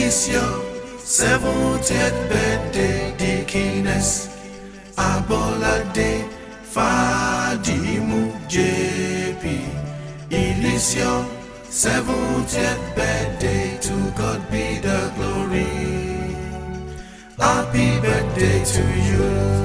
is your 70th birthday, Deaconess Abolade FADIMU JP. It is your 70th birthday, to God be the glory. Happy birthday to you.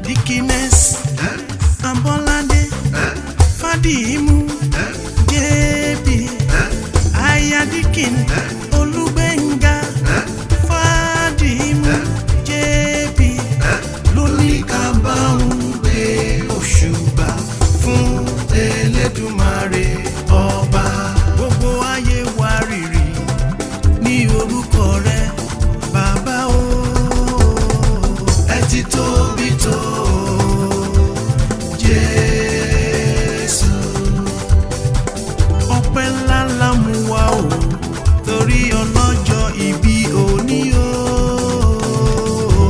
Deaconess Abolade FADIMU JP Aya Deacon Olúgbénga FADIMU JP lóní ká bá ń gbé òṣùbà fún Elédùmarè ọba. Gbogbo ayé wá rírì ní orúkọ rẹ bàbá o. Ẹ ti tóbi tó Jésù. Ọpẹ́ ńlá la mú wá o torí ọlọ́jọ́ ìbí òní o.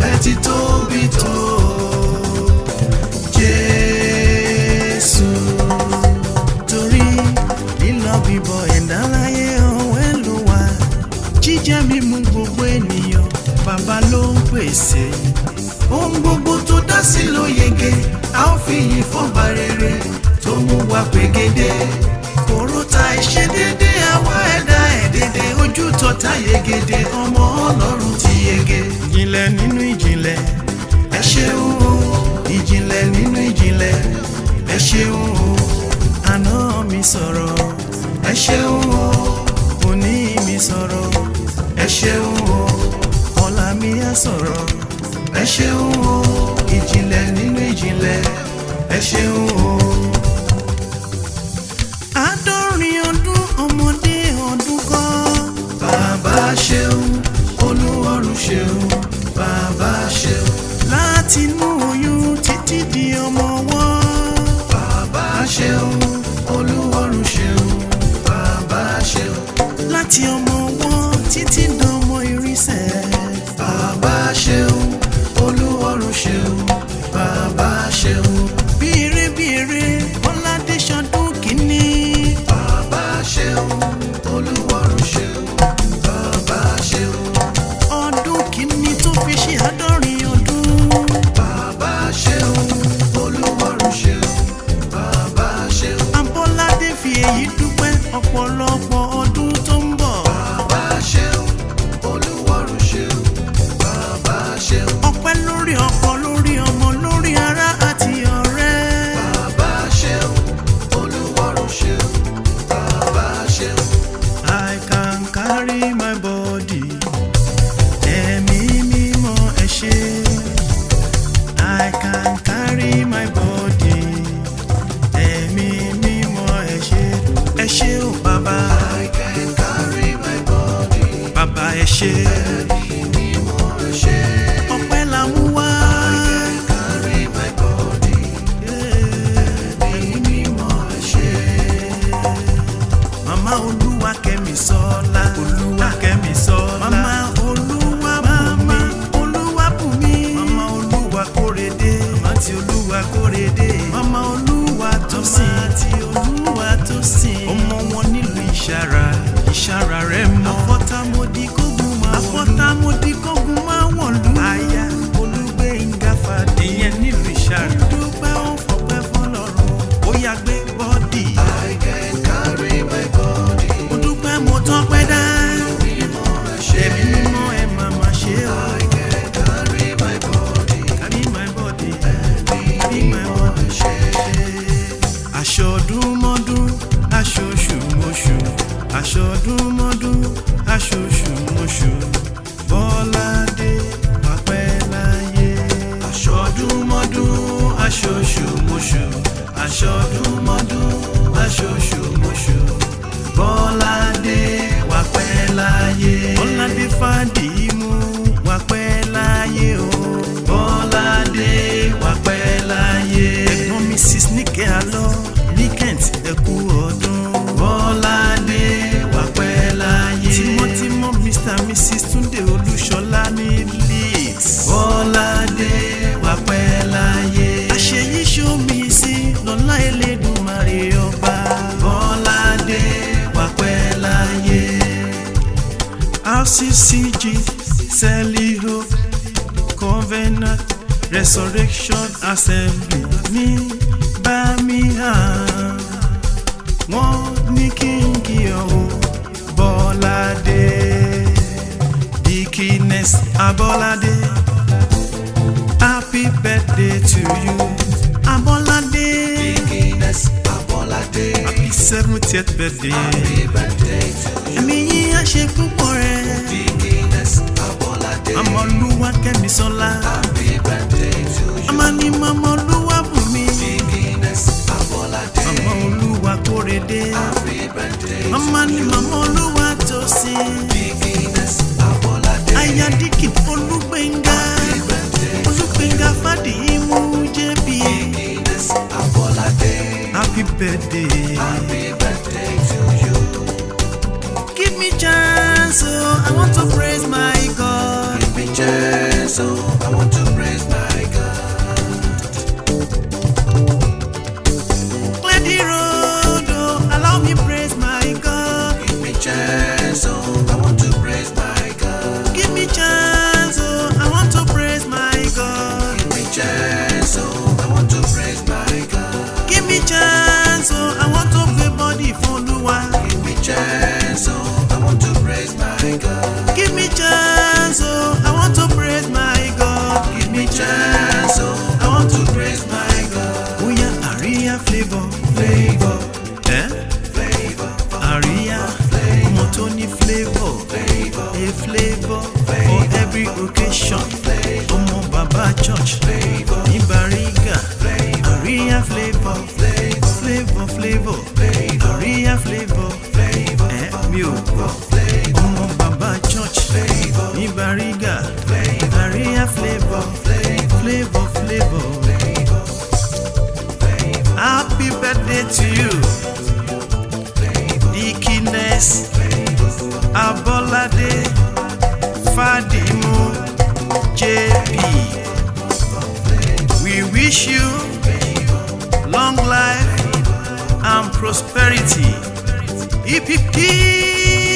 Ẹ ti tóbi tó Jésù. Torí lílọ bíbọ̀ ẹ̀dá láyé ọ̀wẹ́ ló wà. Jíjẹ mímu gbogbo ènìyàn bàbá ló ń pèsè. Ohun gbogbo tó dá sí ló yege, a ó fi yìn fọ́ba rere tó mú wa pegedé. Kòróta ìṣedédé àwa ẹ̀dá ẹ̀dẹ̀dẹ̀, ojú tọ́ta yegede, ọmọ Ọlọ́run ti yege. Ìjìnlẹ̀ nínú ìjìnlẹ̀, ẹ ṣeun o. Ìjìnlẹ̀ nínú ìjìnlẹ̀, ẹ ṣeun o. Àná mi sọ̀rọ̀, ẹ ṣeun o. Òní mi sọ̀rọ̀, ẹ ṣeun o. Ọ̀la mi á sọ̀rọ̀, ẹ ṣeun o. Ìjìnlẹ̀ nínú ìjìnlẹ̀, ẹ ṣeun o. Àádọ́rin ọdún ọmọdé ọdún kan. Bàbá ṣeun, Olúwarun ṣeun, bàbá ṣeun. Látinú oyún títí di ọmọ wọn. Bàbá ṣeun, Olúwarun ṣeun. láti ọmọ wọn títí dọmọ ìrísẹ̀. Bàbá ṣeun, Olúwarun ṣeun, bàbá ṣeun. Bí eré Bọ́ládé ṣọdún kìíní. Bàbá ṣeun, Olúwarun ṣeun, bàbá ṣeun. Ọdún kìíní tó fi ṣe 100 ọdún. Bàbá ṣeun, Olúwarun ṣeun, bàbá ṣeun. Abọ́ládé fi èyí dúpẹ́ ọ̀pọ̀lọpọ̀ ọdún tó ń bọ̀. Bàbá ṣeun, Olúwarun ṣeun, bàbá ṣeun. Ọpẹ́ lórí ọkọ, lórí ọmọ, lórí ará àti ọ̀rẹ́. Bàbá ṣeun, Olúwarun ṣeun, bàbá ṣeun. I can carry my body. Ẹ̀mí mímọ́ ẹ ṣé. I can carry my body. Ẹ̀mí mímọ́ ẹ ṣé. Ẹ ṣé o bàbá. I can carry my body. Bàbá ẹ ṣé. Ẹ̀mí mímọ́ ẹ ṣé. Ọpẹ́ là mú wá. I can carry my body. Ẹ̀mí mímọ́ ẹ ṣé. Màmá Olúwakẹ́misọ́lá. Olúwakẹ́misọ́lá. Màmá Olúwabùnmi. Olúwabùnmi. Màmá Olúwakórèdé. Màmá ti Olúwakórèdé. Màmá Olúwatósìn. Màmá ti Olúwatósìn. Ọmọ wọn nílùú Ìṣàrà. Ìṣàrà rẹ̀ mọ́. Àfọ́támọ́dí kógun máa wọ̀lú. Àfọ́támọ́dí kógun máa wọ̀lú. Aya Olúgbénga Fàdé. Ìyẹn nílùú Ìṣàrà. Dúpẹ́ ó fọpẹ́ fọlọ́run. Ó yá gbé bọ́dì. I can carry my body. Mo dúpẹ́ mo tọ́pẹ́ dá. Ẹ̀mí mímọ́ ẹ ṣé. Ẹ̀mí mímọ́ ẹ máa ma ṣe o. I can carry my body. Carry my body. Ẹ̀mí mímọ́ ẹ ṣé. Aṣọdúnmọ́dún, aṣoṣùmọṣù. Aṣọdúnmọ́dún, aṣoṣùmọṣù. Bọ́ládé wà pẹ́ láyé. Aṣọdúnmọ́dún, aṣoṣùmọṣù. Aṣọdúnmọ́dún, aṣoṣùmọṣù. Bọ́ládé wà pẹ́ láyé. Bọ́ládé Fàdímù wà pẹ́ láyé o. Bọ́ládé wà pẹ́ láyé. Ẹ̀gbọ́n Mrs. Níkẹ́ Alọ́ ní Kent ẹ kú ọdún. Bọ́ládé wà pẹ́ láyé. Tímọ́tímọ́ Mr. and Mrs. Túndé Olúṣọlá ní Leeds. Bọ́ládé wà pẹ́ láyé. Àṣeyí ṣómi sí lọ́lá Elédùmarè ọba. Bọ́ládé wà pẹ́ láyé. RCCG Seliho Covenant Resurrection Assembly ní Birmingham. Wọ́n ní kí n kí ọ o Bọ́ládé. Deaconess Abolade. Happy birthday to you Abolade. Deaconess Abolade. Happy 70th birthday. Happy birthday to you. Ẹ̀mí yín á ṣe púpọ̀ rẹ̀. Deaconess Abolade. Màmá Olúwakẹ́misọ́lá. Happy birthday to you. Màmá ni Màmá Olúwabùnmi. Deaconess Abolade. Màmá Olúwakórèdé. Happy birthday to Màmá ni Màmá Olúwatósìn. Deaconess Abolade. Aya Díkìn Olúgbénga. Happy birthday. Olúgbénga Fàdímù JB. Deaconess Abolade. Happy birthday. Happy birthday to you. Give me chance, oh, I want to praise my God. Give me chance, oh, I want to praise my God. Clear the road, oh, allow me praise my God. Give me chance, oh, I want to praise my God. Give me chance, oh, I want to praise my God. Give me chance, oh, I want to praise my God. Give me chance, oh, I want to play body for Olúwa. Give me chance, oh, I want to praise my God. Give me chance, oh, I want to praise my God. Give me chance, oh, I want to praise my God. Oh yeah, ARIYA flavor, Flavor, eh? flavor, ARIYA, ọmọ tó ní flavor, flavor, a flavor for every occasion. Ọmọ bàbá church, ní Bariga, ARIYA flavor, flavor, flavor, ARIYA flavor, mi ò gbọ́. Ọmọ bàbá church, ní Bariga, ARIYA flavor, flavor, flavor. Happy birthday to you, Deaconess life and prosperity. Hip hip hip.